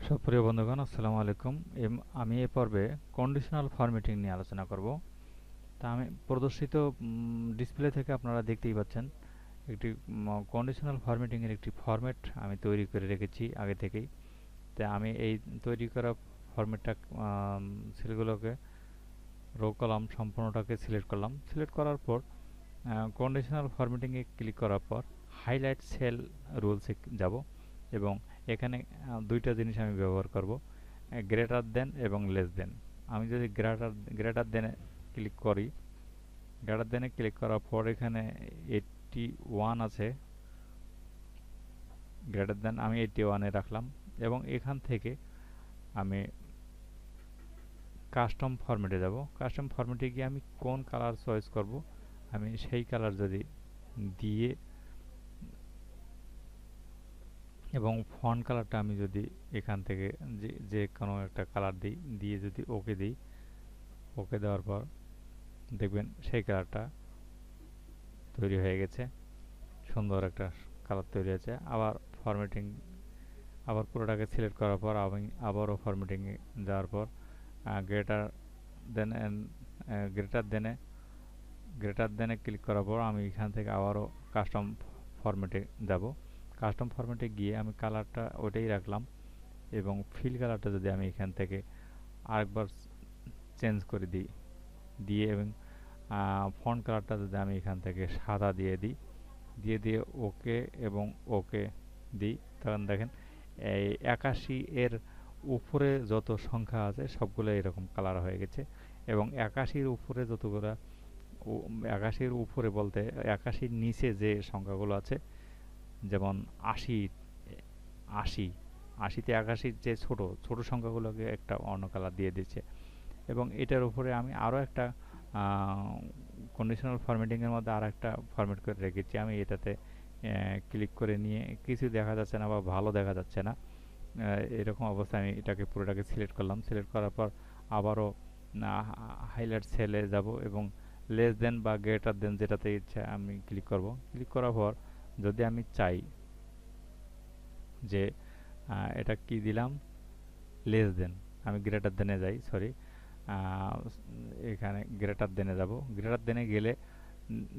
সুপ্রিয় বন্ধুগণ, আসসালামু আলাইকুম। আমি এই পর্বে কন্ডিশনাল ফরম্যাটিং নিয়ে আলোচনা করব। তা আমি প্রদর্শিত ডিসপ্লে থেকে আপনারা দেখতেই পাচ্ছেন একটি কন্ডিশনাল ফরম্যাটিং এর একটি ফরম্যাট আমি তৈরি করে রেখেছি আগে থেকেই। তা আমি এই তৈরি করা ফরম্যাটটা সেলগুলোকে রো কলাম সম্পূর্ণটাকে সিলেক্ট করলাম। সিলেক্ট করার পর কন্ডিশনাল ফরম্যাটিং এ ক্লিক করার পর হাইলাইট সেল রুলসে যাব এবং এখানে দুইটা জিনিস আমি ব্যবহার করব, গ্রেটার দেন এবং লেস দেন। আমি যদি গ্রেটার দেনে ক্লিক করি, গ্রেটার দেনে ক্লিক করার পর এখানে 81 আছে, গ্রেটার দেন আমি 81 এ রাখলাম এবং এখান থেকে আমি কাস্টম ফরম্যাটে যাব। কাস্টম ফরম্যাটে গিয়ে আমি কোন কালার চয়েস করব, আমি সেই কালার যদি দিয়ে এবং ফন্ট কালারটা আমি যদি এখান থেকে যে কোনো একটা কালার দিই, দিয়ে যদি ওকে দিই, ওকে দেওয়ার পর দেখবেন সেই কালারটা তৈরি হয়ে গেছে। সুন্দর একটা কালার তৈরি হয়েছে। আবার ফরম্যাটিং, আবার পুরোটাকে সিলেক্ট করার পর আমি আবারও ফরম্যাটিংয়ে যাওয়ার পর গ্রেটার দেন গ্রেটার দেনে গ্রেটার দেনে ক্লিক করার পর আমি এখান থেকে আবারও কাস্টম ফরম্যাটে যাব। কাস্টম ফরম্যাটে গিয়ে আমি কালারটা ওটাই রাখলাম এবং ফিল কালারটা যদি আমি এখান থেকে আরেকবার চেঞ্জ করে দিই, দিয়ে এবং ফন্ট কালারটা যদি আমি এখান থেকে সাদা দিয়ে দিই, দিয়ে ওকে এবং ওকে দিই, তখন দেখেন এই 81 এর উপরে যত সংখ্যা আছে সবগুলো এরকম কালার হয়ে গেছে এবং 81-র উপরে যতগুলো 81-র উপরে বলতে 81-র নিচে যে সংখ্যাগুলো আছে, যেমন 80তে 81-র যে ছোট ছোট সংখ্যাগুলোকে একটা অন্য কালার দিয়ে দিচ্ছে। এবং এটার উপরে আমি আরও একটা কন্ডিশনাল ফরম্যাটিংয়ের মধ্যে আর একটা ফরম্যাট করে রেখেছি। আমি এটাতে ক্লিক করে নিয়ে কিছু দেখা যাচ্ছে না বা ভালো দেখা যাচ্ছে না, এরকম অবস্থায় আমি এটাকে পুরোটাকে সিলেক্ট করলাম। সিলেক্ট করার পর আবারও হাইলাইট সেলে যাব এবং লেস দেন বা গ্রেটার দেন যেটাতে ইচ্ছা আমি ক্লিক করব। ক্লিক করার পর যদি আমি চাই যে এটা কি দিলাম, লেস দেন, আমি গ্রেটার দেনে যাই, সরি, এখানে গ্রেটার দেনে যাব। গ্রেটার দেনে গেলে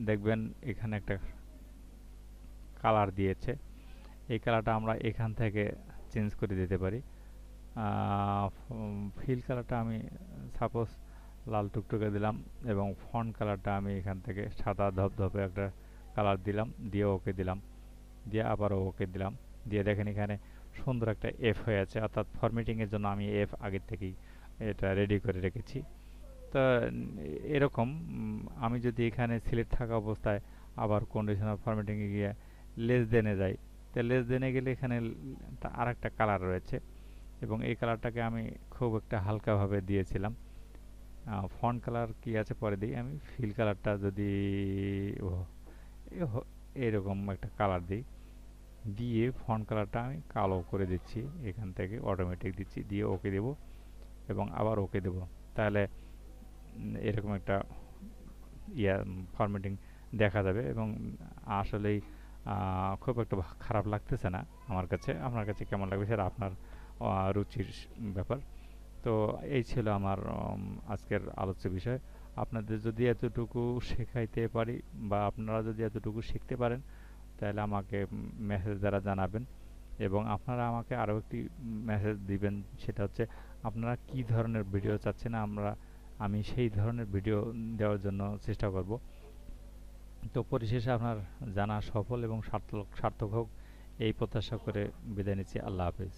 দেখবেন এখানে একটা কালার দিয়েছে। এই কালারটা আমরা এখান থেকে চেঞ্জ করে দিতে পারি। ফিল কালারটা আমি সাপোজ লাল টুকটুকে দিলাম এবং ফন্ট কালারটা আমি এখান থেকে সাদা ধপধপে একটা কালার দিলাম, দিয়ে ওকে দিলাম, দিয়ে আবারও ওকে দিলাম, দিয়ে দেখেন এখানে সুন্দর একটা এফ হয়ে আছে, অর্থাৎ ফরম্যাটিংয়ের জন্য আমি এফ আগের থেকেই এটা রেডি করে রেখেছি। তো এরকম আমি যদি এখানে সিলেক্ট থাকা অবস্থায় আবার কন্ডিশনাল ফরম্যাটিংয়ে গিয়ে লেস দেনে যাই, তো লেস দেনে গেলে এখানে আর একটা কালার রয়েছে এবং এই কালারটাকে আমি খুব একটা হালকাভাবে দিয়েছিলাম। ফন্ট কালার কি আছে পরে দিই, আমি ফিল কালারটা যদি এরকম একটা কালার দিই, দিয়ে ফন্ট কালারটা আমি কালো করে দিচ্ছি, এখান থেকে অটোমেটিক দিচ্ছি, দিয়ে ওকে দেব এবং আবার ওকে দেব। তাহলে এরকম একটা ফরম্যাটিং দেখা যাবে এবং আসলেই খুব একটা খারাপ লাগতেছে না আমার কাছে। আপনার কাছে কেমন লাগবে সেটা আপনার রুচির ব্যাপার। তো এই ছিল আমার আজকের আলোচ্য বিষয়। আপনাদের যদি এতটুকু শেখাইতে পারি বা আপনারা যদি এতটুকু শিখতে পারেন, তাহলে আমাকে মেসেজ দ্বারা জানাবেন এবং আপনারা আমাকে আরও একটি মেসেজ দিবেন, সেটা হচ্ছে আপনারা কী ধরনের ভিডিও চাচ্ছেন, আমি সেই ধরনের ভিডিও দেওয়ার জন্য চেষ্টা করব। তো পরিশেষে আপনার জানা সফল এবং সার্থক হোক এই প্রত্যাশা করে বিদায় নিচ্ছি। আল্লাহ হাফেজ।